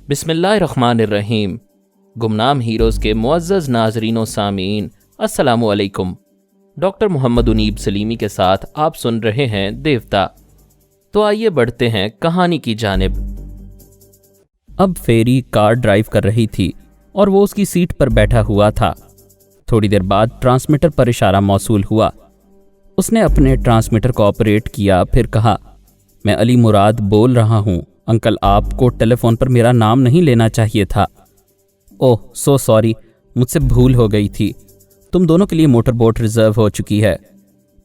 بسم اللہ الرحمن الرحیم۔ گمنام ہیروز کے معزز ناظرین و سامعین، السلام علیکم۔ ڈاکٹر محمد اونیب سلیمی کے ساتھ آپ سن رہے ہیں دیوتا۔ تو آئیے بڑھتے ہیں کہانی کی جانب۔ اب فیری کار ڈرائیو کر رہی تھی اور وہ اس کی سیٹ پر بیٹھا ہوا تھا۔ تھوڑی دیر بعد ٹرانسمیٹر پر اشارہ موصول ہوا۔ اس نے اپنے ٹرانسمیٹر کو آپریٹ کیا، پھر کہا، میں علی مراد بول رہا ہوں انکل، آپ کو ٹیلی فون پر میرا نام نہیں لینا چاہیے تھا۔ اوہ سو سوری، مجھ سے بھول ہو گئی تھی۔ تم دونوں کے لیے موٹر بوٹ ریزرو ہو چکی ہے۔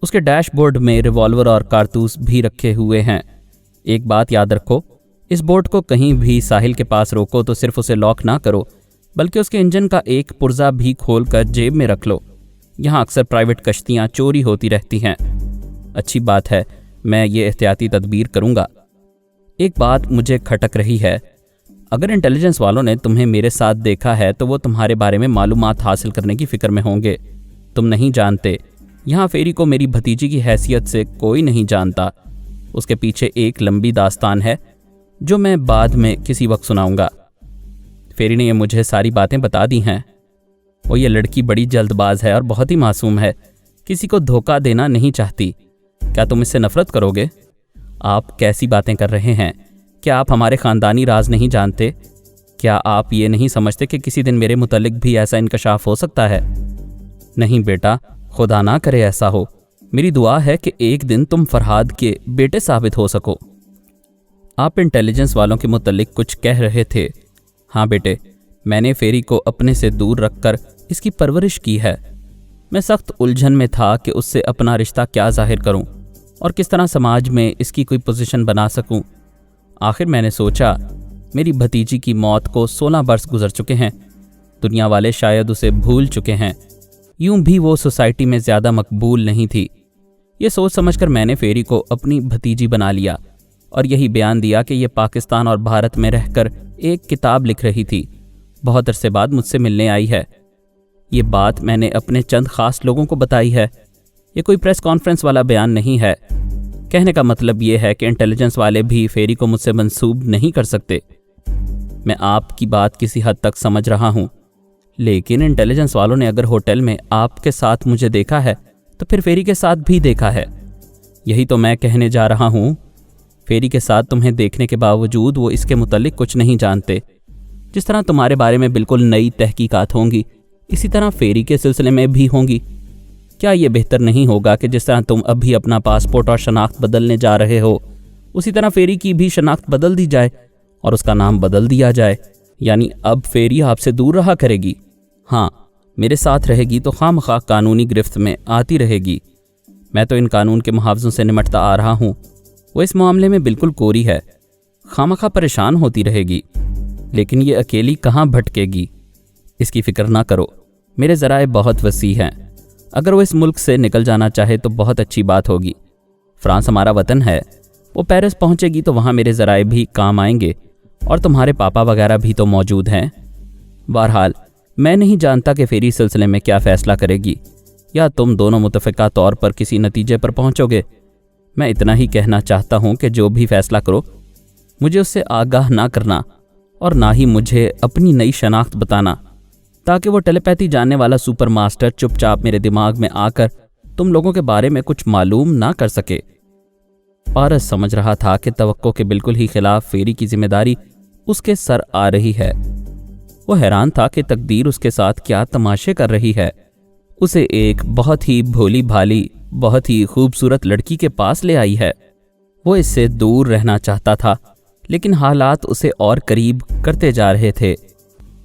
اس کے ڈیش بورڈ میں ریوالور اور کارتوس بھی رکھے ہوئے ہیں۔ ایک بات یاد رکھو، اس بوٹ کو کہیں بھی ساحل کے پاس روکو تو صرف اسے لاک نہ کرو، بلکہ اس کے انجن کا ایک پرزہ بھی کھول کر جیب میں رکھ لو۔ یہاں اکثر پرائیویٹ کشتیاں چوری ہوتی رہتی ہیں۔ اچھی بات ہے، میں یہ احتیاطی تدبیر کروں گا۔ ایک بات مجھے کھٹک رہی ہے، اگر انٹیلیجنس والوں نے تمہیں میرے ساتھ دیکھا ہے تو وہ تمہارے بارے میں معلومات حاصل کرنے کی فکر میں ہوں گے۔ تم نہیں جانتے، یہاں فیری کو میری بھتیجی کی حیثیت سے کوئی نہیں جانتا۔ اس کے پیچھے ایک لمبی داستان ہے جو میں بعد میں کسی وقت سناؤں گا۔ فیری نے یہ مجھے ساری باتیں بتا دی ہیں۔ وہ یہ لڑکی بڑی جلد باز ہے اور بہت ہی معصوم ہے، کسی کو دھوکہ دینا نہیں چاہتی۔ کیا تم اس سے نفرت کرو گے؟ آپ کیسی باتیں کر رہے ہیں؟ کیا آپ ہمارے خاندانی راز نہیں جانتے؟ کیا آپ یہ نہیں سمجھتے کہ کسی دن میرے متعلق بھی ایسا انکشاف ہو سکتا ہے؟ نہیں بیٹا، خدا نہ کرے ایسا ہو۔ میری دعا ہے کہ ایک دن تم فرہاد کے بیٹے ثابت ہو سکو۔ آپ انٹیلیجنس والوں کے متعلق کچھ کہہ رہے تھے۔ ہاں بیٹے، میں نے فیری کو اپنے سے دور رکھ کر اس کی پرورش کی ہے۔ میں سخت الجھن میں تھا کہ اس سے اپنا رشتہ کیا ظاہر کروں اور کس طرح سماج میں اس کی کوئی پوزیشن بنا سکوں۔ آخر میں نے سوچا، میری بھتیجی کی موت کو 16 برس گزر چکے ہیں، دنیا والے شاید اسے بھول چکے ہیں، یوں بھی وہ سوسائٹی میں زیادہ مقبول نہیں تھی۔ یہ سوچ سمجھ کر میں نے فیری کو اپنی بھتیجی بنا لیا اور یہی بیان دیا کہ یہ پاکستان اور بھارت میں رہ کر ایک کتاب لکھ رہی تھی، بہت عرصے بعد مجھ سے ملنے آئی ہے۔ یہ بات میں نے اپنے چند خاص لوگوں کو بتائی ہے۔ یہ کوئی پریس کانفرنس والا بیان نہیں ہے۔ کہنے کا مطلب یہ ہے کہ انٹیلیجنس والے بھی فیری کو مجھ سے منسوب نہیں کر سکتے۔ میں آپ کی بات کسی حد تک سمجھ رہا ہوں، لیکن انٹیلیجنس والوں نے اگر ہوٹل میں آپ کے ساتھ مجھے دیکھا ہے تو پھر فیری کے ساتھ بھی دیکھا ہے۔ یہی تو میں کہنے جا رہا ہوں۔ فیری کے ساتھ تمہیں دیکھنے کے باوجود وہ اس کے متعلق کچھ نہیں جانتے۔ جس طرح تمہارے بارے میں بالکل نئی تحقیقات ہوں گی، اسی طرح فیری کے سلسلے میں بھی ہوں گی۔ کیا یہ بہتر نہیں ہوگا کہ جس طرح تم ابھی اپنا پاسپورٹ اور شناخت بدلنے جا رہے ہو، اسی طرح فیری کی بھی شناخت بدل دی جائے اور اس کا نام بدل دیا جائے؟ یعنی اب فیری آپ سے دور رہا کرے گی؟ ہاں، میرے ساتھ رہے گی تو خواہ مخواہ قانونی گرفت میں آتی رہے گی۔ میں تو ان قانون کے محافظوں سے نمٹتا آ رہا ہوں۔ وہ اس معاملے میں بالکل کوری ہے، خواہ مخواہ پریشان ہوتی رہے گی، لیکن یہ اکیلی کہاں بھٹکے گی؟ اس کی فکر نہ کرو، میرے ذرائع بہت وسیع ہیں۔ اگر وہ اس ملک سے نکل جانا چاہے تو بہت اچھی بات ہوگی۔ فرانس ہمارا وطن ہے، وہ پیرس پہنچے گی تو وہاں میرے ذرائع بھی کام آئیں گے، اور تمہارے پاپا وغیرہ بھی تو موجود ہیں۔ بہرحال میں نہیں جانتا کہ فیری سلسلے میں کیا فیصلہ کرے گی، یا تم دونوں متفقہ طور پر کسی نتیجے پر پہنچو گے۔ میں اتنا ہی کہنا چاہتا ہوں کہ جو بھی فیصلہ کرو، مجھے اس سے آگاہ نہ کرنا اور نہ ہی مجھے اپنی نئی شناخت بتانا، تاکہ وہ ٹیلی پیتھی جاننے والا سپر ماسٹر چپ چاپ میرے دماغ میں آ کر تم لوگوں کے بارے میں کچھ معلوم نہ کر سکے۔ پارس سمجھ رہا تھا کہ توقع کے بالکل ہی خلاف فیری کی ذمہ داری اس کے سر آ رہی ہے۔ وہ حیران تھا کہ تقدیر اس کے ساتھ کیا تماشے کر رہی ہے۔ اسے ایک بہت ہی بھولی بھالی، بہت ہی خوبصورت لڑکی کے پاس لے آئی ہے۔ وہ اس سے دور رہنا چاہتا تھا، لیکن حالات اسے اور قریب کرتے جا رہے تھے۔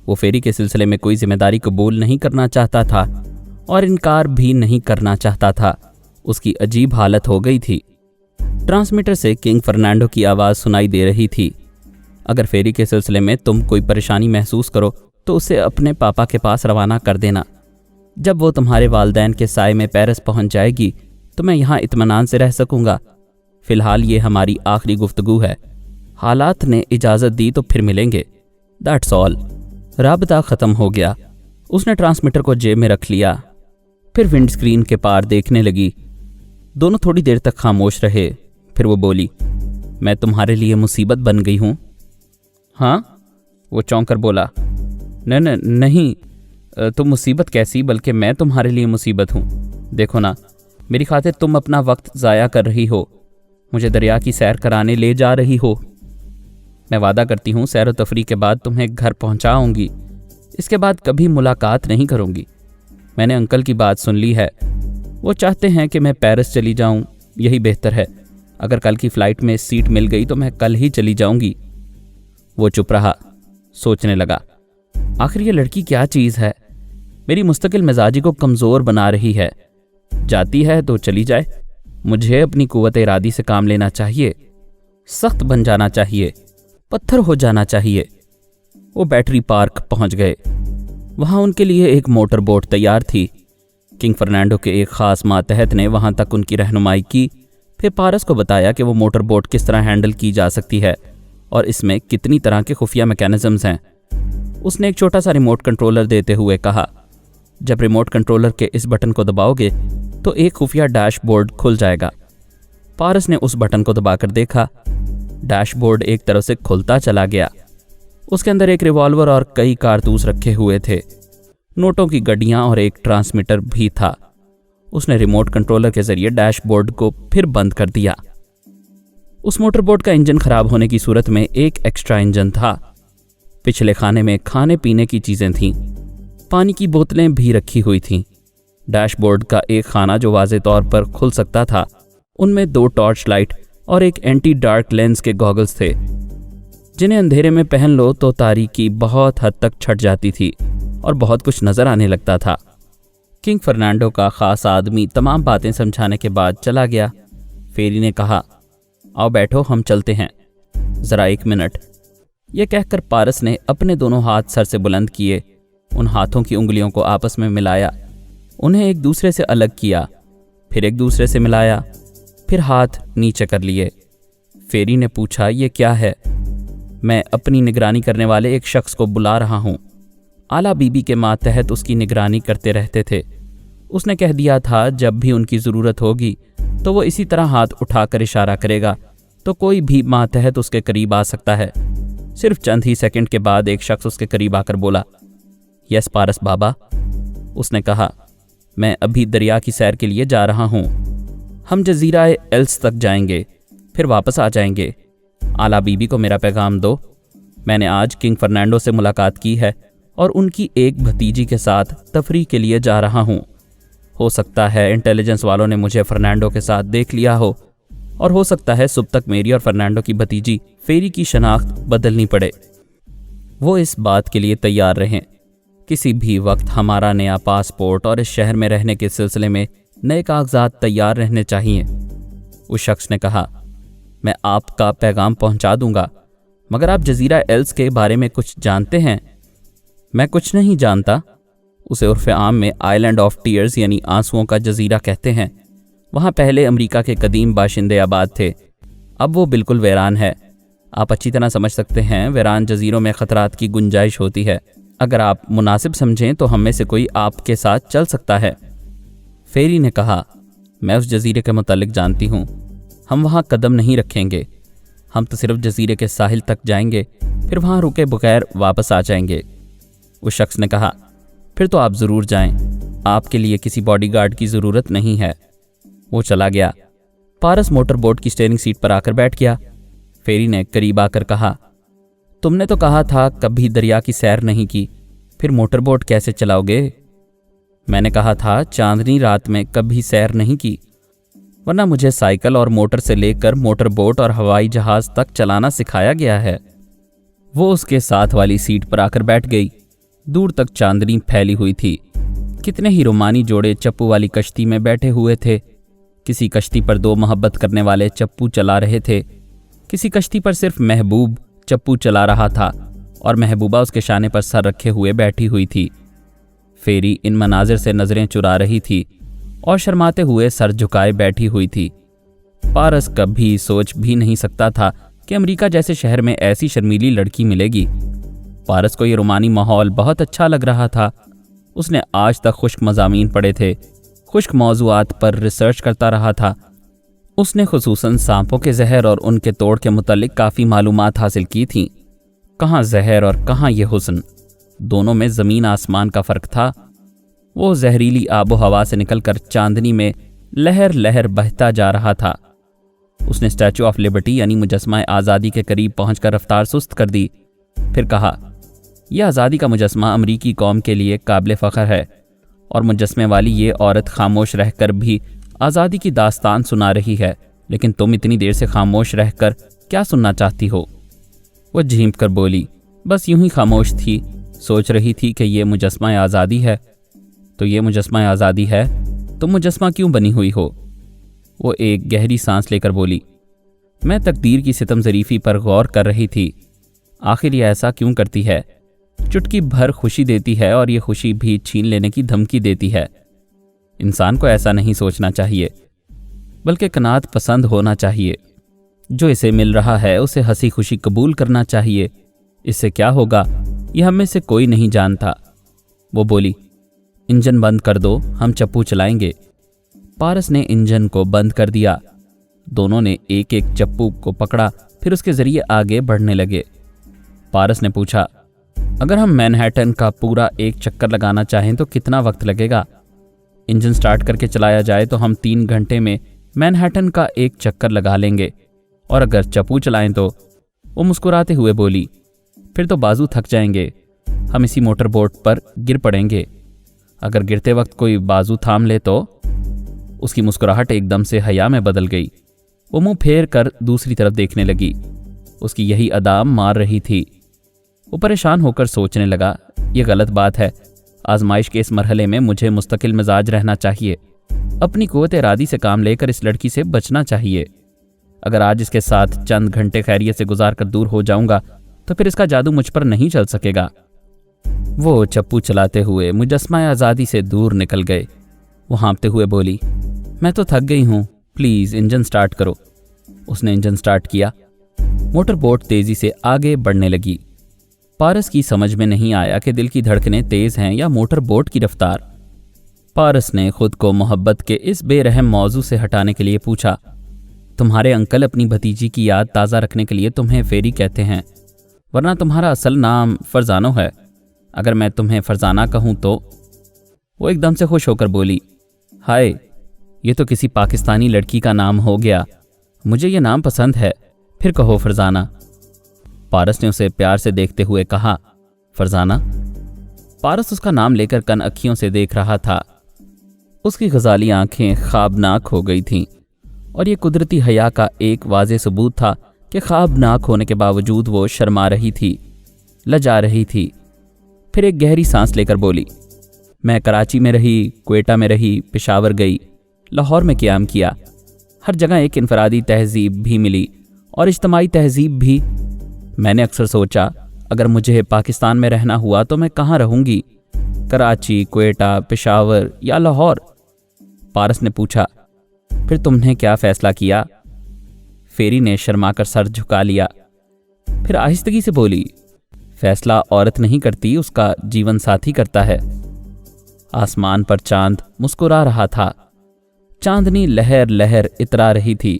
وہ فیری کے سلسلے میں کوئی ذمہ داری قبول نہیں کرنا چاہتا تھا اور انکار بھی نہیں کرنا چاہتا تھا۔ اس کی عجیب حالت ہو گئی تھی۔ ٹرانسمیٹر سے کنگ فرنانڈو کی آواز سنائی دے رہی تھی۔ اگر فیری کے سلسلے میں تم کوئی پریشانی محسوس کرو تو اسے اپنے پاپا کے پاس روانہ کر دینا۔ جب وہ تمہارے والدین کے سائے میں پیرس پہنچ جائے گی تو میں یہاں اطمینان سے رہ سکوں گا۔ فی الحال یہ ہماری آخری گفتگو ہے۔ حالات نے اجازت دی تو پھر ملیں گے۔ That's all. رابطہ ختم ہو گیا۔ اس نے ٹرانسمیٹر کو جیب میں رکھ لیا، پھر ونڈ سکرین کے پار دیکھنے لگی۔ دونوں تھوڑی دیر تک خاموش رہے، پھر وہ بولی، میں تمہارے لیے مصیبت بن گئی ہوں؟ ہاں، وہ چونک کر بولا، نہیں تم مصیبت کیسی، بلکہ میں تمہارے لیے مصیبت ہوں۔ دیکھو نا، میری خاطر تم اپنا وقت ضائع کر رہی ہو، مجھے دریا کی سیر کرانے لے جا رہی ہو۔ میں وعدہ کرتی ہوں سیر و تفریح کے بعد تمہیں گھر پہنچاؤں گی، اس کے بعد کبھی ملاقات نہیں کروں گی۔ میں نے انکل کی بات سن لی ہے، وہ چاہتے ہیں کہ میں پیرس چلی جاؤں، یہی بہتر ہے۔ اگر کل کی فلائٹ میں سیٹ مل گئی تو میں کل ہی چلی جاؤں گی۔ وہ چپ رہا، سوچنے لگا، آخر یہ لڑکی کیا چیز ہے، میری مستقل مزاجی کو کمزور بنا رہی ہے۔ جاتی ہے تو چلی جائے، مجھے اپنی قوت ارادی سے کام لینا چاہیے، سخت بن جانا چاہیے، پتھر ہو جانا چاہیے۔ وہ بیٹری پارک پہنچ گئے۔ وہاں ان کے لیے ایک موٹر بوٹ تیار تھی۔ کنگ فرنینڈو کے ایک خاص ماتحت نے وہاں تک ان کی رہنمائی کی، پھر پارس کو بتایا کہ وہ موٹر بوٹ کس طرح ہینڈل کی جا سکتی ہے اور اس میں کتنی طرح کے خفیہ میکینزمز ہیں۔ اس نے ایک چھوٹا سا ریموٹ کنٹرولر دیتے ہوئے کہا، جب ریموٹ کنٹرولر کے اس بٹن کو دباؤ گے تو ایک خفیہ ڈیش بورڈ کھل جائے گا۔ پارس نے اس بٹن کو دبا کر دیکھا، ڈیش بورڈ ایک طرف سے کھلتا چلا گیا۔ اس کے اندر ایک ریوالور اور کئی کارتوس رکھے ہوئے تھے، نوٹوں کی گڈیاں اور ایک ٹرانسمیٹر بھی تھا۔ اس نے ریموٹ کنٹرولر کے ذریعے ڈیش بورڈ کو پھر بند کر دیا۔ اس موٹر بوٹ کا انجن خراب ہونے کی صورت میں ایک ایکسٹرا انجن تھا۔ پچھلے خانے میں کھانے پینے کی چیزیں تھیں، پانی کی بوتلیں بھی رکھی ہوئی تھیں۔ ڈیش بورڈ کا ایک خانہ جو واضح طور پر کھل سکتا تھا، ان میں 2 ٹارچ لائٹ اور ایک اینٹی ڈارک لینس کے گوگلز تھے، جنہیں اندھیرے میں پہن لو تو تاریکی بہت حد تک چھٹ جاتی تھی اور بہت کچھ نظر آنے لگتا تھا۔ کنگ فرنینڈو کا خاص آدمی تمام باتیں سمجھانے کے بعد چلا گیا۔ فیری نے کہا، آؤ بیٹھو، ہم چلتے ہیں، ذرا 1 منٹ۔ یہ کہہ کر پارس نے اپنے دونوں ہاتھ سر سے بلند کیے، ان ہاتھوں کی انگلیوں کو آپس میں ملایا، انہیں ایک دوسرے سے الگ کیا، پھر ایک دوسرے سے ملایا، پھر ہاتھ نیچے کر لیے۔ فیری نے پوچھا، یہ کیا ہے؟ میں اپنی نگرانی کرنے والے ایک شخص کو بلا رہا ہوں، اعلیٰ بی بی کے ماتحت اس کی نگرانی کرتے رہتے تھے۔ اس نے کہہ دیا تھا جب بھی ان کی ضرورت ہوگی تو وہ اسی طرح ہاتھ اٹھا کر اشارہ کرے گا تو کوئی بھی ماتحت اس کے قریب آ سکتا ہے۔ صرف چند ہی سیکنڈ کے بعد ایک شخص اس کے قریب آ کر بولا، یس پارس بابا۔ اس نے کہا، میں ابھی دریا کی سیر کے لیے جا رہا ہوں، ہم جزیرہ ایلس تک جائیں گے، پھر واپس آ جائیں گے۔ اعلیٰ بی بی کو میرا پیغام دو، میں نے آج کنگ فرنینڈو سے ملاقات کی ہے اور ان کی ایک بھتیجی کے ساتھ تفریح کے لیے جا رہا ہوں۔ ہو سکتا ہے انٹیلیجنس والوں نے مجھے فرنینڈو کے ساتھ دیکھ لیا ہو، اور ہو سکتا ہے صبح تک میری اور فرنینڈو کی بھتیجی فیری کی شناخت بدلنی پڑے۔ وہ اس بات کے لیے تیار رہیں، کسی بھی وقت ہمارا نیا پاسپورٹ اور اس شہر میں رہنے کے سلسلے میں نئے کاغذات تیار رہنے چاہیے۔ اس شخص نے کہا، میں آپ کا پیغام پہنچا دوں گا، مگر آپ جزیرہ ایلس کے بارے میں کچھ جانتے ہیں؟ میں کچھ نہیں جانتا، اسے عرف عام میں آئی لینڈ آف ٹیئرز یعنی آنسوؤں کا جزیرہ کہتے ہیں۔ وہاں پہلے امریکہ کے قدیم باشندے آباد تھے، اب وہ بالکل ویران ہے۔ آپ اچھی طرح سمجھ سکتے ہیں ویران جزیروں میں خطرات کی گنجائش ہوتی ہے۔ اگر آپ مناسب سمجھیں تو ہم میں سے کوئی آپ کے ساتھ چل سکتا ہے۔ فیری نے کہا، میں اس جزیرے کے متعلق جانتی ہوں، ہم وہاں قدم نہیں رکھیں گے، ہم تو صرف جزیرے کے ساحل تک جائیں گے، پھر وہاں رکے بغیر واپس آ جائیں گے۔ اس شخص نے کہا، پھر تو آپ ضرور جائیں، آپ کے لیے کسی باڈی گارڈ کی ضرورت نہیں ہے۔ وہ چلا گیا۔ پارس موٹر بوٹ کی سٹیئرنگ سیٹ پر آ کر بیٹھ گیا۔ فیری نے قریب آ کر کہا، تم نے تو کہا تھا کبھی دریا کی سیر نہیں کی، پھر موٹر بوٹ کیسے چلاؤ گے؟ میں نے کہا تھا چاندنی رات میں کبھی سیر نہیں کی، ورنہ مجھے سائیکل اور موٹر سے لے کر موٹر بوٹ اور ہوائی جہاز تک چلانا سکھایا گیا ہے۔ وہ اس کے ساتھ والی سیٹ پر آ کر بیٹھ گئی۔ دور تک چاندنی پھیلی ہوئی تھی، کتنے ہی رومانی جوڑے چپو والی کشتی میں بیٹھے ہوئے تھے۔ کسی کشتی پر 2 محبت کرنے والے چپو چلا رہے تھے، کسی کشتی پر صرف محبوب چپو چلا رہا تھا اور محبوبہ اس کے شانے پر سر رکھے ہوئے بیٹھی ہوئی تھی۔ فیری ان مناظر سے نظریں چرا رہی تھی اور شرماتے ہوئے سر جھکائے بیٹھی ہوئی تھی۔ پارس کبھی سوچ بھی نہیں سکتا تھا کہ امریکہ جیسے شہر میں ایسی شرمیلی لڑکی ملے گی۔ پارس کو یہ رومانی ماحول بہت اچھا لگ رہا تھا۔ اس نے آج تک خشک مضامین پڑھے تھے، خشک موضوعات پر ریسرچ کرتا رہا تھا۔ اس نے خصوصاً سانپوں کے زہر اور ان کے توڑ کے متعلق کافی معلومات حاصل کی تھیں۔ کہاں زہر اور کہاں یہ حسن، دونوں میں زمین آسمان کا فرق تھا۔ وہ زہریلی آب و ہوا سے نکل کر چاندنی میں لہر لہر بہتا جا رہا تھا۔ اس نے اسٹیچو آف لبرٹی یعنی مجسمہ آزادی کے قریب پہنچ کر رفتار سست کر دی، پھر کہا، یہ آزادی کا مجسمہ امریکی قوم کے لیے قابل فخر ہے، اور مجسمے والی یہ عورت خاموش رہ کر بھی آزادی کی داستان سنا رہی ہے، لیکن تم اتنی دیر سے خاموش رہ کر کیا سننا چاہتی ہو؟ وہ جھینپ کر بولی، بس یوں ہی خاموش تھی، سوچ رہی تھی کہ یہ مجسمہ آزادی ہے۔ تو یہ مجسمہ آزادی ہے، تم مجسمہ کیوں بنی ہوئی ہو؟ وہ ایک گہری سانس لے کر بولی، میں تقدیر کی ستم ظریفی پر غور کر رہی تھی، آخر یہ ایسا کیوں کرتی ہے؟ چٹکی بھر خوشی دیتی ہے اور یہ خوشی بھی چھین لینے کی دھمکی دیتی ہے۔ انسان کو ایسا نہیں سوچنا چاہیے، بلکہ قناعت پسند ہونا چاہیے۔ جو اسے مل رہا ہے اسے ہنسی خوشی قبول کرنا چاہیے۔ اس سے کیا ہوگا یہ ہم میں سے کوئی نہیں جانتا۔ وہ بولی، انجن بند کر دو، ہم چپو چلائیں گے۔ پارس نے انجن کو بند کر دیا۔ دونوں نے ایک ایک چپو کو پکڑا، پھر اس کے ذریعے آگے بڑھنے لگے۔ پارس نے پوچھا، اگر ہم مینہٹن کا پورا ایک چکر لگانا چاہیں تو کتنا وقت لگے گا؟ انجن سٹارٹ کر کے چلایا جائے تو ہم 3 گھنٹے میں مینہٹن کا ایک چکر لگا لیں گے، اور اگر چپو چلائیں تو؟ وہ مسکراتے ہوئے بولی، پھر تو بازو تھک جائیں گے، ہم اسی موٹر بوٹ پر گر پڑیں گے۔ اگر گرتے وقت کوئی بازو تھام لے تو؟ اس کی مسکراہٹ ایک دم سے حیا میں بدل گئی۔ وہ منہ پھیر کر دوسری طرف دیکھنے لگی۔ اس کی یہی ادا مار رہی تھی۔ وہ پریشان ہو کر سوچنے لگا، یہ غلط بات ہے، آزمائش کے اس مرحلے میں مجھے مستقل مزاج رہنا چاہیے، اپنی قوت ارادی سے کام لے کر اس لڑکی سے بچنا چاہیے۔ اگر آج اس کے ساتھ چند گھنٹے خیریت سے گزار کر دور ہو جاؤں گا تو پھر اس کا جادو مجھ پر نہیں چل سکے گا۔ وہ چپو چلاتے ہوئے مجسمہ آزادی سے دور نکل گئے۔ وہ ہانپتے ہوئے بولی، میں تو تھک گئی ہوں، پلیز انجن سٹارٹ کرو۔ اس نے انجن سٹارٹ کیا۔ موٹر بوٹ تیزی سے آگے بڑھنے لگی۔ پارس کی سمجھ میں نہیں آیا کہ دل کی دھڑکنیں تیز ہیں یا موٹر بوٹ کی رفتار۔ پارس نے خود کو محبت کے اس بے رحم موضوع سے ہٹانے کے لیے پوچھا، تمہارے انکل اپنی بھتیجی کی یاد تازہ رکھنے کے لیے تمہیں فیری کہتے ہیں، ورنہ تمہارا اصل نام فرزانو ہے۔ اگر میں تمہیں فرزانہ کہوں تو؟ وہ ایک دم سے خوش ہو کر بولی، ہائے، یہ تو کسی پاکستانی لڑکی کا نام ہو گیا، مجھے یہ نام پسند ہے، پھر کہو فرزانہ۔ پارس نے اسے پیار سے دیکھتے ہوئے کہا، فرزانہ۔ پارس اس کا نام لے کر کن اکھیوں سے دیکھ رہا تھا۔ اس کی غزالی آنکھیں خوابناک ہو گئی تھیں، اور یہ قدرتی حیا کا ایک واضح ثبوت تھا کہ خوابناک ہونے کے باوجود وہ شرما رہی تھی، لجا رہی تھی۔ پھر ایک گہری سانس لے کر بولی، میں کراچی میں رہی، کوئٹہ میں رہی، پشاور گئی، لاہور میں قیام کیا، ہر جگہ ایک انفرادی تہذیب بھی ملی اور اجتماعی تہذیب بھی۔ میں نے اکثر سوچا، اگر مجھے پاکستان میں رہنا ہوا تو میں کہاں رہوں گی، کراچی، کوئٹہ، پشاور یا لاہور؟ پارس نے پوچھا، پھر تم نے کیا فیصلہ کیا؟ فیری نے شرما کر سر جھکا لیا، پھر آہستگی سے بولی، فیصلہ عورت نہیں کرتی، اس کا جیون ساتھی کرتا ہے۔ آسمان پر چاند مسکرا رہا تھا، چاندنی لہر لہر اترا رہی تھی،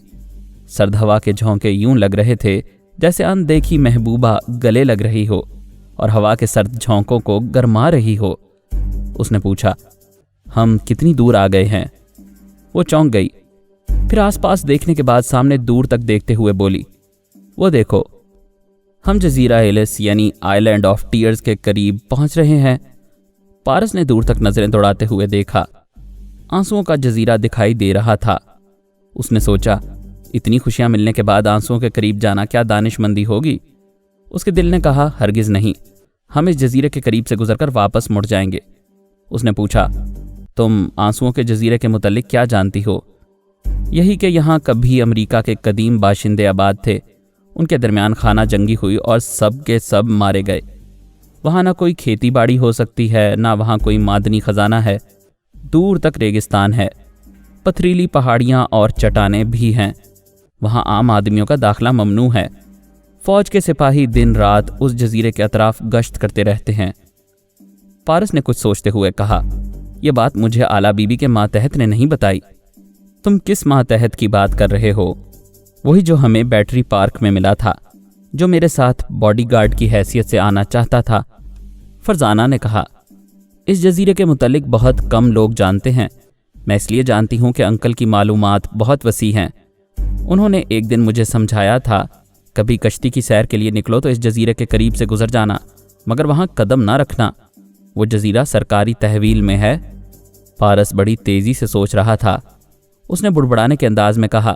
سرد ہوا کے جھونکے یوں لگ رہے تھے جیسے اندیکھی محبوبہ گلے لگ رہی ہو اور ہوا کے سرد جھونکوں کو گرما رہی ہو۔ اس نے پوچھا، ہم کتنی دور آ گئے ہیں؟ وہ چونک گئی، پھر آس پاس دیکھنے کے بعد سامنے دور تک دیکھتے ہوئے بولی، وہ دیکھو، ہم جزیرہ ایلس یعنی آئی لینڈ آف ٹیئرز کے قریب پہنچ رہے ہیں۔ پارس نے دور تک نظریں دوڑاتے ہوئے دیکھا، آنسوؤں کا جزیرہ دکھائی دے رہا تھا۔ اس نے سوچا، اتنی خوشیاں ملنے کے بعد آنسوؤں کے قریب جانا کیا دانش مندی ہوگی؟ اس کے دل نے کہا، ہرگز نہیں، ہم اس جزیرے کے قریب سے گزر کر واپس مڑ جائیں گے۔ اس نے پوچھا، تم آنسوؤں کے جزیرے کے متعلق کیا جانتی ہو؟ یہی کہ یہاں کبھی امریکہ کے قدیم باشندے آباد تھے، ان کے درمیان خانہ جنگی ہوئی اور سب کے سب مارے گئے۔ وہاں نہ کوئی کھیتی باڑی ہو سکتی ہے، نہ وہاں کوئی معدنی خزانہ ہے، دور تک ریگستان ہے، پتھریلی پہاڑیاں اور چٹانیں بھی ہیں۔ وہاں عام آدمیوں کا داخلہ ممنوع ہے۔ فوج کے سپاہی دن رات اس جزیرے کے اطراف گشت کرتے رہتے ہیں۔ پارس نے کچھ سوچتے ہوئے کہا، یہ بات مجھے آلا بی بی کے ماتحت نے نہیں بتائی۔ تم کس ماتحت کی بات کر رہے ہو؟ وہی جو ہمیں بیٹری پارک میں ملا تھا۔ جو میرے ساتھ باڈی گارڈ کی حیثیت سے آنا چاہتا تھا۔ فرزانہ نے کہا، اس جزیرے کے متعلق بہت کم لوگ جانتے ہیں۔ میں اس لیے جانتی ہوں کہ انکل کی معلومات بہت وسیع ہیں۔ انہوں نے ایک دن مجھے سمجھایا تھا، کبھی کشتی کی سیر کے لیے نکلو تو اس جزیرے کے قریب سے گزر جانا، مگر وہاں قدم نہ رکھنا، وہ جزیرہ سرکاری تحویل میں ہے۔ پارس بڑی تیزی سے سوچ رہا تھا۔ اس نے بڑبڑانے کے انداز میں کہا،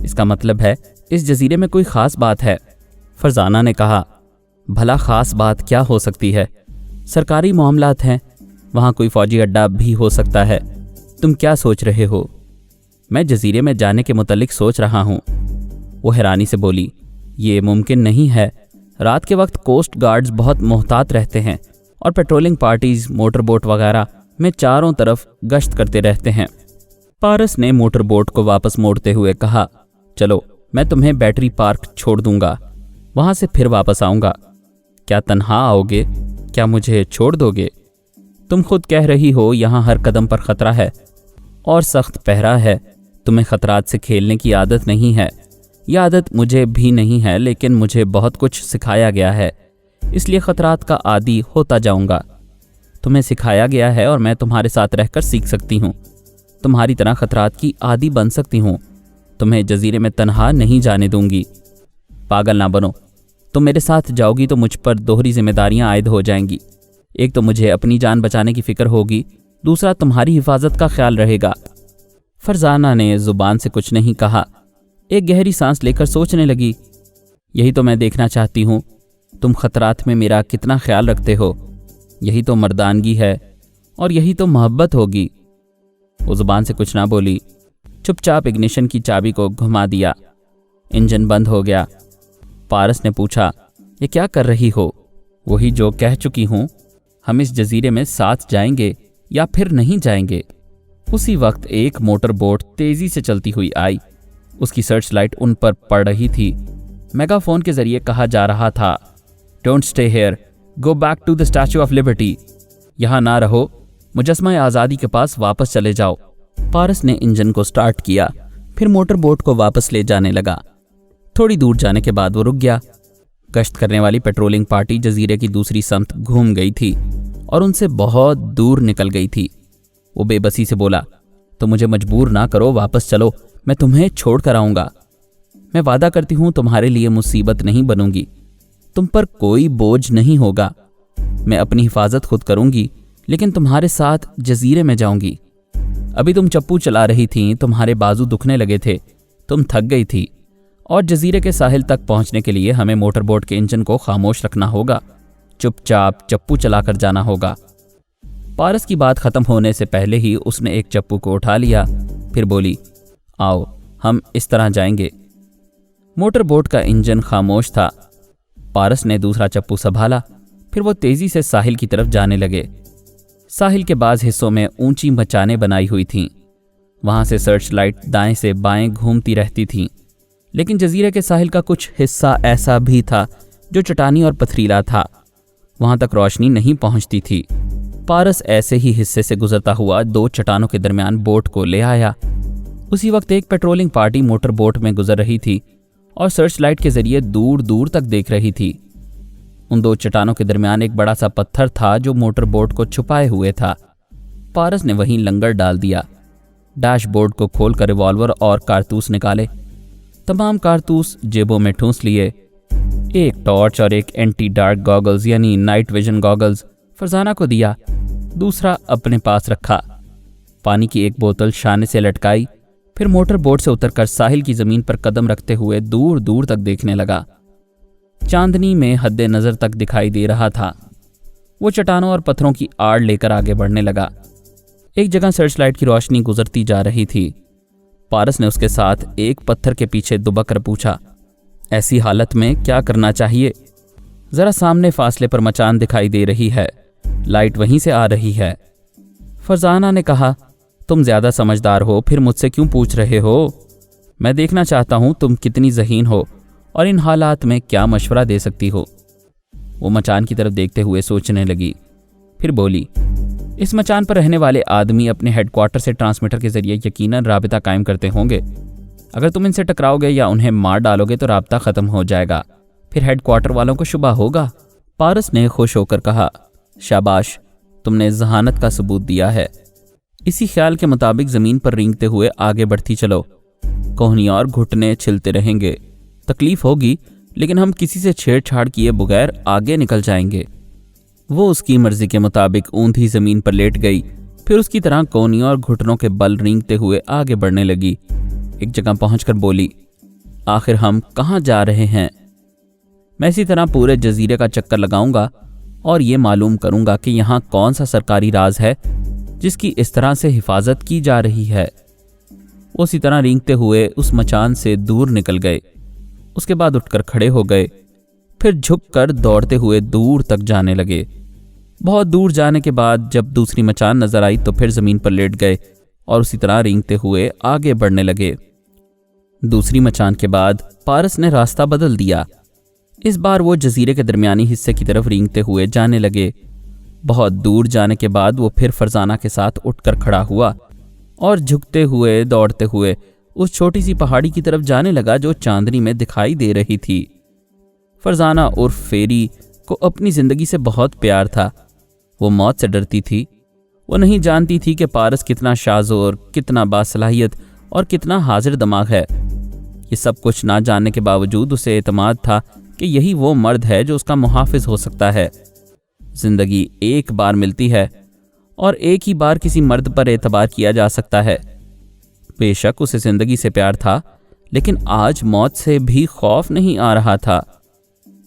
اس کا مطلب ہے اس جزیرے میں کوئی خاص بات ہے۔ فرزانہ نے کہا، بھلا خاص بات کیا ہو سکتی ہے؟ سرکاری معاملات ہیں، وہاں کوئی فوجی اڈہ بھی ہو سکتا ہے۔ تم کیا سوچ رہے ہو؟ میں جزیرے میں جانے کے متعلق سوچ رہا ہوں۔ وہ حیرانی سے بولی، یہ ممکن نہیں ہے۔ رات کے وقت کوسٹ گارڈز بہت محتاط رہتے ہیں اور پیٹرولنگ پارٹیز موٹر بوٹ وغیرہ میں چاروں طرف گشت کرتے رہتے ہیں۔ پارس نے موٹر بوٹ کو واپس موڑتے ہوئے کہا، چلو میں تمہیں بیٹری پارک چھوڑ دوں گا، وہاں سے پھر واپس آؤں گا۔ کیا تنہا آؤ گے؟ کیا مجھے چھوڑ دو گے؟ تم خود کہہ رہی ہو یہاں ہر قدم پر خطرہ ہے اور سخت پہرا ہے۔ تمہیں خطرات سے کھیلنے کی عادت نہیں ہے۔ یہ عادت مجھے بھی نہیں ہے، لیکن مجھے بہت کچھ سکھایا گیا ہے، اس لیے خطرات کا عادی ہوتا جاؤں گا۔ تمہیں سکھایا گیا ہے اور میں تمہارے ساتھ رہ کر سیکھ سکتی ہوں، تمہاری طرح خطرات کی عادی بن سکتی ہوں۔ تمہیں جزیرے میں تنہا نہیں جانے دوں گی۔ پاگل نہ بنو، تم میرے ساتھ جاؤ گی تو مجھ پر دوہری ذمہ داریاں عائد ہو جائیں گی۔ ایک تو مجھے اپنی جان بچانے کی فکر ہوگی، دوسرا تمہاری حفاظت کا خیال رہے گا۔ فرزانہ نے زبان سے کچھ نہیں کہا، ایک گہری سانس لے کر سوچنے لگی۔ یہی تو میں دیکھنا چاہتی ہوں، تم خطرات میں میرا کتنا خیال رکھتے ہو۔ یہی تو مردانگی ہے اور یہی تو محبت ہوگی۔ وہ زبان سے کچھ نہ بولی، چپ چاپ اگنیشن کی چابی کو گھما دیا۔ انجن بند ہو گیا۔ پارس نے پوچھا، یہ کیا کر رہی ہو؟ وہی جو کہہ چکی ہوں، ہم اس جزیرے میں ساتھ جائیں گے یا پھر نہیں جائیں گے۔ اسی وقت ایک موٹر بوٹ تیزی سے چلتی ہوئی آئی۔ اس کی سرچ لائٹ ان پر پڑ رہی تھی۔ میگا فون کے ذریعے کہا جا رہا تھا، don't stay here, go back to the Statue of Liberty. یہاں نہ رہو، مجسمہ آزادی کے پاس واپس چلے جاؤ۔ پارس نے انجن کو سٹارٹ کیا، پھر موٹر بوٹ کو واپس لے جانے لگا۔ تھوڑی دور جانے کے بعد وہ رک گیا۔ گشت کرنے والی پیٹرولنگ پارٹی جزیرے کی دوسری سمت گھوم گئی تھی اور ان سے بہت دور نکل گئی تھی۔ وہ بے بسی سے بولا، تو مجھے مجبور نہ کرو، واپس چلو، میں تمہیں چھوڑ کر آؤں گا۔ میں وعدہ کرتی ہوں تمہارے لیے مصیبت نہیں بنوں گی، تم پر کوئی بوجھ نہیں ہوگا۔ میں اپنی حفاظت خود کروں گی، لیکن تمہارے ساتھ جزیرے میں جاؤں گی۔ ابھی تم چپو چلا رہی تھیں، تمہارے بازو دکھنے لگے تھے، تم تھک گئی تھی، اور جزیرے کے ساحل تک پہنچنے کے لیے ہمیں موٹر بوٹ کے انجن کو خاموش رکھنا ہوگا، چپ چاپ چپو چلا کر جانا ہوگا۔ پارس کی بات ختم ہونے سے پہلے ہی اس نے ایک چپو کو اٹھا لیا، پھر بولی، آؤ ہم اس طرح جائیں گے۔ موٹر بوٹ کا انجن خاموش تھا۔ پارس نے دوسرا چپو سنبھالا، پھر وہ تیزی سے ساحل کی طرف جانے لگے۔ ساحل کے بعض حصوں میں اونچی مچانیں بنائی ہوئی تھیں، وہاں سے سرچ لائٹ دائیں سے بائیں گھومتی رہتی تھیں، لیکن جزیرے کے ساحل کا کچھ حصہ ایسا بھی تھا جو چٹانی اور پتھریلا تھا، وہاں تک روشنی نہیں پہنچتی تھی۔ پارس ایسے ہی حصے سے گزرتا ہوا دو چٹانوں کے درمیان بوٹ کو لے آیا۔ اسی وقت ایک پیٹرولنگ پارٹی موٹر بوٹ میں گزر رہی تھی اور سرچ لائٹ کے ذریعے دور دور تک دیکھ رہی تھی۔ ان دو چٹانوں کے درمیان ایک بڑا سا پتھر تھا جو موٹر بوٹ کو چھپائے ہوئے تھا۔ پارس نے وہیں لنگر ڈال دیا، ڈیش بورڈ کو کھول کر ریوالور اور کارتوس نکالے، تمام کارتوس جیبوں میں ٹھونس لیے۔ ایک ٹارچ اور ایک اینٹی ڈارک گاگلز یعنی نائٹ ویژن گاگلز فرزانہ کو دیا، دوسرا اپنے پاس رکھا۔ پانی کی ایک بوتل شانے سے لٹکائی، پھر موٹر بوٹ سے اتر کر ساحل کی زمین پر قدم رکھتے ہوئے دور دور تک دیکھنے لگا۔ چاندنی میں حد نظر تک دکھائی دے رہا تھا۔ وہ چٹانوں اور پتھروں کی آڑ لے کر آگے بڑھنے لگا۔ ایک جگہ سرچ لائٹ کی روشنی گزرتی جا رہی تھی۔ پارس نے اس کے ساتھ ایک پتھر کے پیچھے دبک کر پوچھا، ایسی حالت میں کیا کرنا چاہیے؟ ذرا سامنے فاصلے پر مچان دکھائی دے رہی ہے، لائٹ وہیں سے آ رہی ہے۔ فرزانہ نے کہا، تم زیادہ سمجھدار ہو، پھر مجھ سے کیوں پوچھ رہے ہو؟ میں دیکھنا چاہتا ہوں تم کتنی ذہین ہو اور ان حالات میں کیا مشورہ دے سکتی ہو۔ وہ مچان کی طرف دیکھتے ہوئے سوچنے لگی، پھر بولی، اس مچان پر رہنے والے آدمی اپنے ہیڈ کوارٹر سے ٹرانسمیٹر کے ذریعے یقیناً رابطہ قائم کرتے ہوں گے۔ اگر تم ان سے ٹکراؤ گے یا انہیں مار ڈالو گے تو رابطہ ختم ہو جائے گا، پھر ہیڈ کوارٹر والوں کو شبہ ہوگا۔ پارس نے خوش ہو کر کہا، شاباش، تم نے ذہانت کا ثبوت دیا ہے۔ اسی خیال کے مطابق زمین پر رینگتے ہوئے آگے بڑھتی چلو۔ کوہنیاں اور گھٹنے چھلتے رہیں گے، تکلیف ہوگی لیکن ہم کسی سے چھیڑ چھاڑ کیے بغیر آگے نکل جائیں گے۔ وہ اس کی مرضی کے مطابق اونتھی زمین پر لیٹ گئی، پھر اس کی طرح کوہنیوں اور گھٹنوں کے بل رینگتے ہوئے آگے بڑھنے لگی۔ ایک جگہ پہنچ کر بولی، آخر ہم کہاں جا رہے ہیں؟ میں اسی طرح پورے جزیرے کا چکر لگاؤں گا اور یہ معلوم کروں گا کہ یہاں کون سا سرکاری راز ہے جس کی اس طرح سے حفاظت کی جا رہی ہے۔ وہ اسی طرح رینگتے ہوئے اس مچان سے دور نکل گئے۔ اس کے بعد اٹھ کر کھڑے ہو گئے، پھر جھک کر دوڑتے ہوئے دور تک جانے لگے۔ بہت دور جانے کے بعد جب دوسری مچان نظر آئی تو پھر زمین پر لیٹ گئے اور اسی طرح رینگتے ہوئے آگے بڑھنے لگے۔ دوسری مچان کے بعد پارس نے راستہ بدل دیا۔ اس بار وہ جزیرے کے درمیانی حصے کی طرف رینگتے ہوئے جانے لگے۔ بہت دور جانے کے بعد وہ پھر فرزانہ کے ساتھ اٹھ کر کھڑا ہوا اور جھکتے ہوئے دوڑتے ہوئے اس چھوٹی سی پہاڑی کی طرف جانے لگا جو چاندنی میں دکھائی دے رہی تھی۔ فرزانہ عرف فیری کو اپنی زندگی سے بہت پیار تھا۔ وہ موت سے ڈرتی تھی۔ وہ نہیں جانتی تھی کہ پارس کتنا شاذور، کتنا باصلاحیت اور کتنا حاضر دماغ ہے۔ یہ سب کچھ نہ جاننے کے باوجود اسے اعتماد تھا کہ یہی وہ مرد ہے جو اس کا محافظ ہو سکتا ہے۔ زندگی ایک بار ملتی ہے اور ایک ہی بار کسی مرد پر اعتبار کیا جا سکتا ہے۔ بے شک اسے زندگی سے پیار تھا، لیکن آج موت سے بھی خوف نہیں آ رہا تھا۔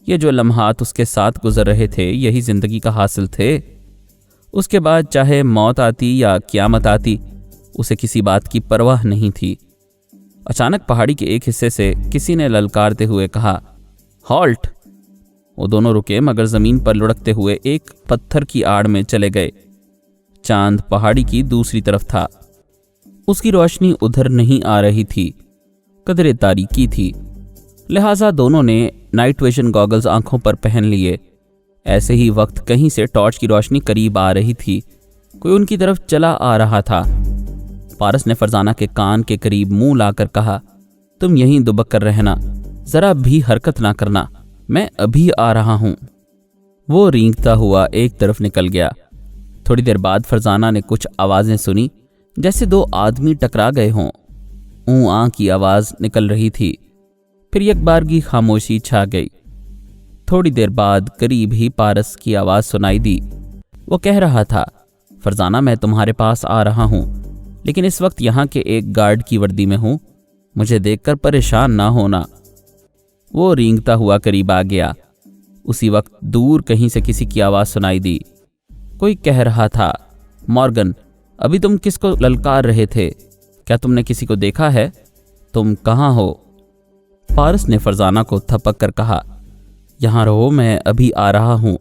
یہ جو لمحات اس کے ساتھ گزر رہے تھے یہی زندگی کا حاصل تھے۔ اس کے بعد چاہے موت آتی یا قیامت آتی، اسے کسی بات کی پرواہ نہیں تھی۔ اچانک پہاڑی کے ایک حصے سے کسی نے للکارتے ہوئے کہا، ہالٹ! وہ دونوں رکے مگر زمین پر لڑکتے ہوئے ایک پتھر کی آڑ میں چلے گئے۔ چاند پہاڑی کی دوسری طرف تھا۔ اس کی روشنی ادھر نہیں آ رہی تھی، قدرے تاریکی تھی، لہٰذا دونوں نے نائٹ ویژن گاگلز آنکھوں پر پہن لیے۔ ایسے ہی وقت کہیں سے ٹارچ کی روشنی قریب آ رہی تھی، کوئی ان کی طرف چلا آ رہا تھا۔ پارس نے فرزانہ کے کان کے قریب منہ لا کر کہا، تم یہیں دبک کر رہنا، ذرا بھی حرکت نہ کرنا، میں ابھی آ رہا ہوں۔ وہ رینگتا ہوا ایک طرف نکل گیا۔ تھوڑی دیر بعد فرزانہ نے کچھ آوازیں سنی جیسے دو آدمی ٹکرا گئے ہوں۔ اوں آں کی آواز نکل رہی تھی، پھر یک بارگی خاموشی چھا گئی۔ تھوڑی دیر بعد قریب ہی پارس کی آواز سنائی دی۔ وہ کہہ رہا تھا، فرزانہ میں تمہارے پاس آ رہا ہوں، لیکن اس وقت یہاں کے ایک گارڈ کی وردی میں ہوں، مجھے دیکھ کر پریشان نہ ہونا۔ وہ رینگتا ہوا قریب آ گیا۔ اسی وقت دور کہیں سے کسی کی آواز سنائی دی۔ کوئی کہہ رہا تھا، مارگن، ابھی تم کس کو للکار رہے تھے؟ کیا تم نے کسی کو دیکھا ہے؟ تم کہاں ہو؟ پارس نے فرزانہ کو تھپک کر کہا، یہاں رہو، میں ابھی آ رہا ہوں۔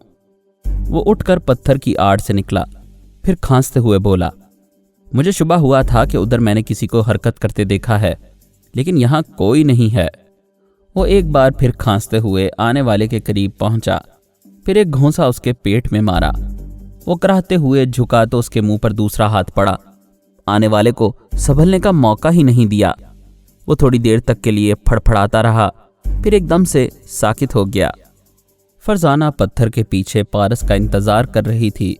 وہ اٹھ کر پتھر کی آڑ سے نکلا، پھر کھانستے ہوئے بولا، مجھے شبہ ہوا تھا کہ ادھر میں نے کسی کو حرکت کرتے دیکھا ہے، لیکن یہاں کوئی نہیں ہے۔ وہ ایک بار پھر کھانستے ہوئے آنے والے کے قریب پہنچا، پھر ایک گھونسا اس کے پیٹ میں مارا۔ وہ کراہتے ہوئے جھکا تو اس کے منہ پر دوسرا ہاتھ پڑا۔ آنے والے کو سنبھلنے کا موقع ہی نہیں دیا۔ وہ تھوڑی دیر تک کے لیے پھڑپھڑاتا رہا، پھر ایک دم سے ساکت ہو گیا۔ فرزانہ پتھر کے پیچھے پارس کا انتظار کر رہی تھی۔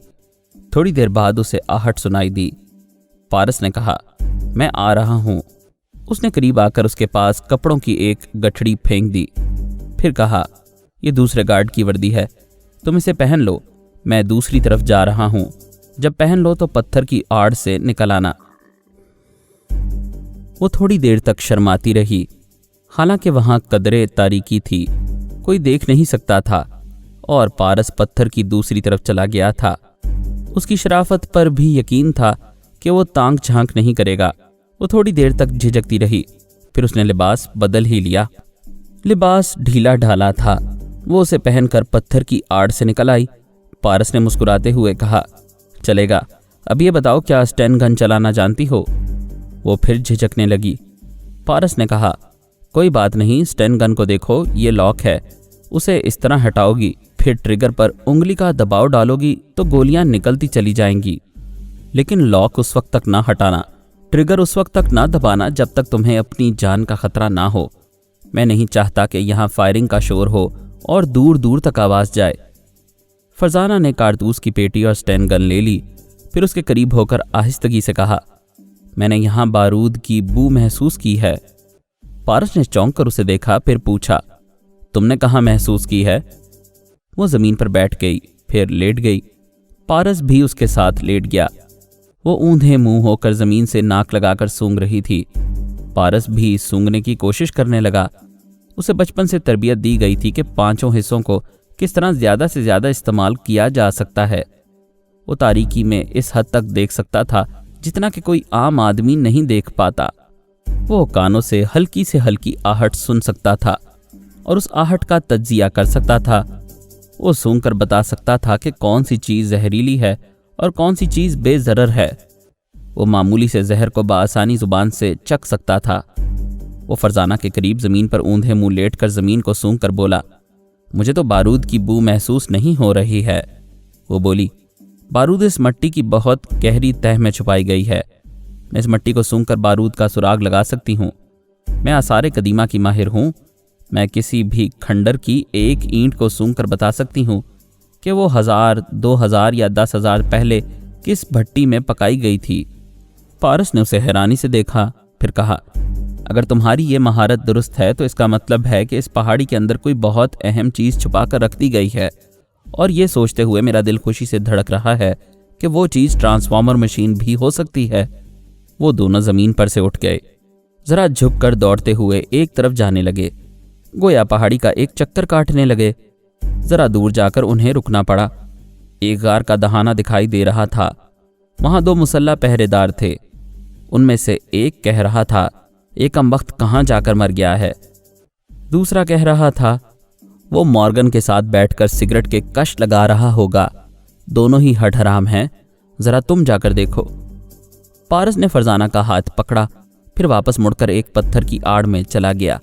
تھوڑی دیر بعد اسے آہٹ سنائی دی۔ پارس نے کہا، میں آ رہا ہوں۔ اس نے قریب آ کر اس کے پاس کپڑوں کی ایک گٹھڑی پھینک دی، پھر کہا، یہ دوسرے گارڈ کی وردی ہے، تم اسے پہن لو، میں دوسری طرف جا رہا ہوں، جب پہن لو تو پتھر کی آڑ سے نکل آنا۔ وہ تھوڑی دیر تک شرماتی رہی، حالانکہ وہاں قدرے تاریکی تھی، کوئی دیکھ نہیں سکتا تھا، اور پارس پتھر کی دوسری طرف چلا گیا تھا۔ اس کی شرافت پر بھی یقین تھا کہ وہ تانک جھانک نہیں کرے گا۔ وہ تھوڑی دیر تک جھجکتی رہی، پھر اس نے لباس بدل ہی لیا۔ لباس ڈھیلا ڈھالا تھا، وہ اسے پہن کر پتھر کی آڑ سے نکل آئی۔ پارس نے مسکراتے ہوئے کہا، چلے گا، اب یہ بتاؤ کیا اسٹین گن چلانا جانتی ہو؟ وہ پھر جھجکنے لگی۔ پارس نے کہا، کوئی بات نہیں، اسٹین گن کو دیکھو، یہ لاک ہے، اسے اس طرح ہٹاؤ گی، پھر ٹریگر پر انگلی کا دباؤ ڈالو گی تو گولیاں نکلتی چلی جائیں گی، لیکن لاک اس وقت تک نہ ہٹانا، ٹریگر اس وقت تک نہ دبانا جب تک تمہیں اپنی جان کا خطرہ نہ ہو۔ میں نہیں چاہتا کہ یہاں فائرنگ کا شور ہو اور دور دور تک آواز جائے۔ فرزانہ نے کارتوس کی پیٹی اور سٹین گن لے لی، پھر اس کے قریب ہو کر آہستگی سے کہا، میں نے یہاں بارود کی بو محسوس کی ہے۔ پارس نے چونک کر اسے دیکھا، پھر پوچھا، تم نے کہاں محسوس کی ہے؟ وہ زمین پر بیٹھ گئی، پھر لیٹ گئی۔ پارس بھی اس کے ساتھ لیٹ گیا۔ وہ اوندھے منہ ہو کر زمین سے ناک لگا کر سونگ رہی تھی۔ پارس بھی سونگنے کی کوشش کرنے لگا۔ اسے بچپن سے تربیت دی گئی تھی کہ 5 حصوں کو کس طرح زیادہ سے زیادہ استعمال کیا جا سکتا ہے۔ وہ تاریکی میں اس حد تک دیکھ سکتا تھا جتنا کہ کوئی عام آدمی نہیں دیکھ پاتا۔ وہ کانوں سے ہلکی آہٹ سن سکتا تھا اور اس آہٹ کا تجزیہ کر سکتا تھا۔ وہ سونگ کر بتا سکتا تھا کہ کون سی چیز زہریلی ہے اور کون سی چیز بے ضرر ہے۔ وہ معمولی سے زہر کو بآسانی زبان سے چکھ سکتا تھا۔ وہ فرزانہ کے قریب زمین پر اوندھے منہ لیٹ کر زمین کو سونگ کر بولا، مجھے تو بارود کی بو محسوس نہیں ہو رہی ہے۔ وہ بولی، بارود اس مٹی کی بہت گہری تہ میں چھپائی گئی ہے۔ میں اس مٹی کو سونگ کر بارود کا سراغ لگا سکتی ہوں۔ میں آثار قدیمہ کی ماہر ہوں۔ میں کسی بھی کھنڈر کی ایک اینٹ کو سونگ کر بتا سکتی ہوں کہ وہ 1000، 2000 یا 10,000 پہلے کس بھٹی میں پکائی گئی تھی۔ پارس نے اسے حیرانی سے دیکھا، پھر کہا، اگر تمہاری یہ مہارت درست ہے تو اس کا مطلب ہے کہ اس پہاڑی کے اندر کوئی بہت اہم چیز چھپا کر رکھ دی گئی ہے، اور یہ سوچتے ہوئے میرا دل خوشی سے دھڑک رہا ہے کہ وہ چیز ٹرانسفارمر مشین بھی ہو سکتی ہے۔ وہ دونوں زمین پر سے اٹھ گئے، ذرا جھک کر دوڑتے ہوئے ایک طرف جانے لگے، گویا پہاڑی کا ایک چکر کاٹنے لگے۔ ذرا دور جا کر انہیں رکنا پڑا۔ ایک غار کا دہانہ دکھائی دے رہا تھا۔ وہاں 2 مسلح پہرے دار تھے۔ ان میں سے ایک کہہ رہا تھا، ایک کم وقت کہاں جا کر مر گیا ہے۔ دوسرا کہہ رہا تھا، وہ مارگن کے ساتھ بیٹھ کر سگریٹ کے کش لگا رہا ہوگا۔ دونوں ہی ہٹ حرام ہیں، ذرا تم جا کر دیکھو۔ پارس نے فرزانہ کا ہاتھ پکڑا، پھر واپس مڑ کر ایک پتھر کی آڑ میں چلا گیا۔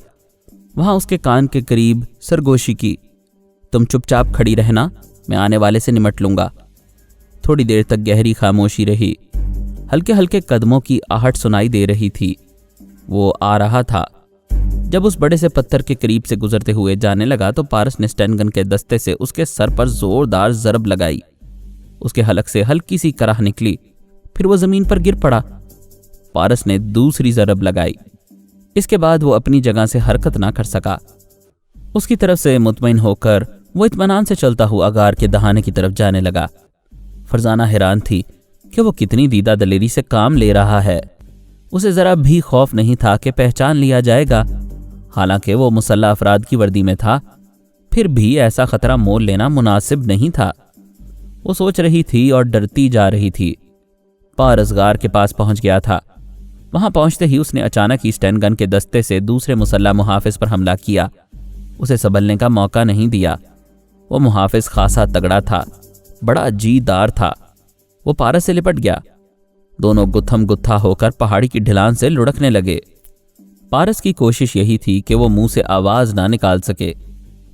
وہاں اس کے کان کے قریب سرگوشی کی، تم چپ چاپ کھڑی رہنا، میں آنے والے سے نمٹ لوں گا۔ تھوڑی دیر تک گہری خاموشی رہی۔ ہلکے ہلکے قدموں کی آہٹ سنائی دے رہی تھی۔ وہ آ رہا تھا۔ جب اس بڑے سے پتھر کے قریب سے گزرتے ہوئے جانے لگا تو پارس نے سٹین گن کے دستے سے اس کے سر پر زوردار ضرب لگائی۔ اس کے حلق سے ہلکی سی کرہ نکلی، پھر وہ زمین پر گر پڑا۔ پارس نے دوسری ضرب لگائی۔ اس کے بعد وہ اپنی جگہ سے حرکت نہ کر سکا۔ اس کی طرف سے مطمئن ہو کر وہ اطمینان سے چلتا ہوا غار کے دہانے کی طرف جانے لگا۔ فرزانہ حیران تھی کہ وہ کتنی دیدہ دلیری سے کام لے رہا ہے۔ اسے ذرا بھی خوف نہیں تھا کہ پہچان لیا جائے گا، حالانکہ وہ مسلح افراد کی وردی میں تھا۔ پھر بھی ایسا خطرہ مول لینا مناسب نہیں تھا۔ وہ سوچ رہی تھی اور ڈرتی جا رہی تھی۔ پارس غار کے پاس پہنچ گیا تھا۔ وہاں پہنچتے ہی اس نے اچانک ہی سٹین گن کے دستے سے دوسرے مسلح محافظ پر حملہ کیا۔ اسے سنبھلنے کا موقع نہیں دیا۔ وہ محافظ خاصا تگڑا تھا، بڑا جی دار تھا۔ وہ پارس سے لپٹ گیا۔ دونوں گتھم گتھا ہو کر پہاڑی کی ڈھلان سے لڑکنے لگے۔ پارس کی کوشش یہی تھی کہ وہ منہ سے آواز نہ نکال سکے۔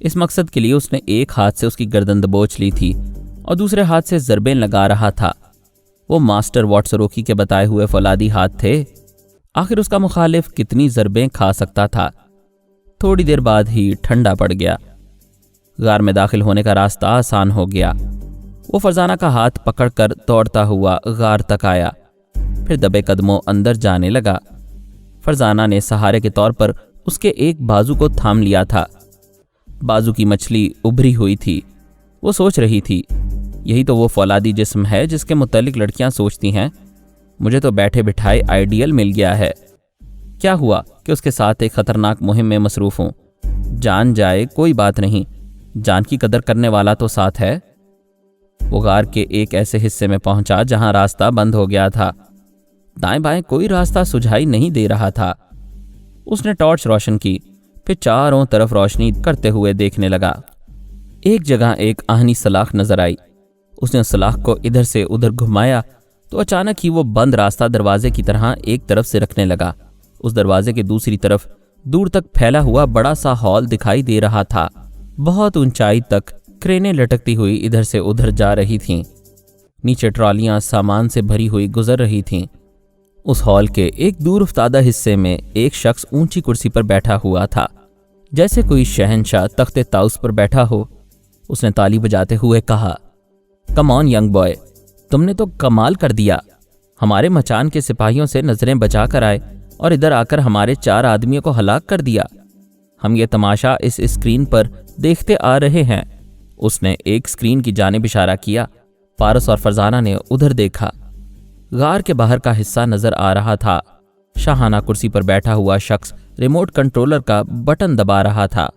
اس مقصد کے لیے اس نے ایک ہاتھ سے اس کی گردن دبوچ لی تھی اور دوسرے ہاتھ سے ضربیں لگا رہا تھا۔ وہ ماسٹر واٹسروکی کے بتائے ہوئے فولادی ہاتھ تھے۔ آخر اس کا مخالف کتنی ضربیں کھا سکتا تھا؟ تھوڑی دیر بعد ہی ٹھنڈا پڑ گیا۔ غار میں داخل ہونے کا راستہ آسان ہو گیا۔ وہ فرزانہ کا ہاتھ پکڑ کر دوڑتا ہوا غار تک آیا، پھر دبے قدموں اندر جانے لگا۔ فرزانہ نے سہارے کے طور پر اس کے ایک بازو کو تھام لیا تھا۔ بازو کی مچھلی ابھری ہوئی تھی۔ وہ سوچ رہی تھی، یہی تو وہ فولادی جسم ہے جس کے متعلق لڑکیاں سوچتی ہیں۔ مجھے تو بیٹھے بٹھائے آئیڈیل مل گیا ہے۔ کیا ہوا کہ اس کے ساتھ ایک خطرناک مہم میں مصروف ہوں؟ جان جائے کوئی بات نہیں، جان کی قدر کرنے والا تو ساتھ ہے۔ وہ غار کے ایک ایسے حصے میں پہنچا جہاں راستہ بند ہو گیا تھا۔ دائیں بائیں کوئی راستہ سجھائی نہیں دے رہا تھا۔ اس نے ٹارچ روشن کی، پھر چاروں طرف روشنی کرتے ہوئے دیکھنے لگا۔ ایک جگہ ایک آہنی سلاخ نظر آئی۔ اس نے سلاخ کو ادھر سے ادھر گھمایا تو اچانک ہی وہ بند راستہ دروازے کی طرح ایک طرف سے رکھنے لگا۔ اس دروازے کے دوسری طرف دور تک پھیلا ہوا بڑا سا ہال دکھائی دے رہا تھا۔ بہت اونچائی تک کرینیں لٹکتی ہوئی ادھر سے ادھر جا رہی تھیں۔ نیچے ٹرالیاں سامان سے بھری ہوئی گزر رہی تھیں۔ اس ہال کے ایک دور افتادہ حصے میں ایک شخص اونچی کرسی پر بیٹھا ہوا تھا، جیسے کوئی شہنشاہ تخت طاؤس پر بیٹھا ہو۔ اس نے تالی بجاتے ہوئے کہا، کم آن ینگ بوائے، تم نے تو کمال کر دیا۔ ہمارے مچان کے سپاہیوں سے نظریں بچا کر آئے اور ادھر آ کر ہمارے 4 آدمیوں کو ہلاک کر دیا۔ ہم یہ تماشا اس اسکرین پر دیکھتے آ رہے ہیں۔ اس نے ایک اسکرین کی جانب اشارہ کیا۔ پارس اور فرزانہ نے ادھر دیکھا۔ غار کے باہر کا حصہ نظر آ رہا تھا۔ شاہانہ کرسی پر بیٹھا ہوا شخص ریموٹ کنٹرولر کا بٹن دبا رہا تھا۔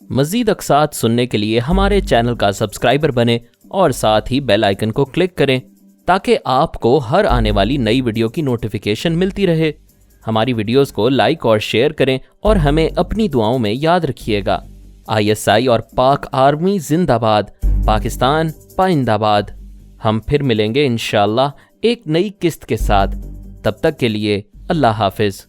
مزید اقساط سننے کے لیے ہمارے چینل کا سبسکرائبر بنیں اور ساتھ ہی بیل آئیکن کو کلک کریں تاکہ آپ کو ہر آنے والی نئی ویڈیو کی نوٹیفیکیشن ملتی رہے۔ ہماری ویڈیوز کو لائک اور شیئر کریں اور ہمیں اپنی دعاؤں میں یاد رکھیے گا۔ ISI اور پاک آرمی زندہ باد، پاکستان پائندہ باد۔ ہم پھر ملیں گے انشاءاللہ ایک نئی قسط کے ساتھ۔ تب تک کے لیے اللہ حافظ۔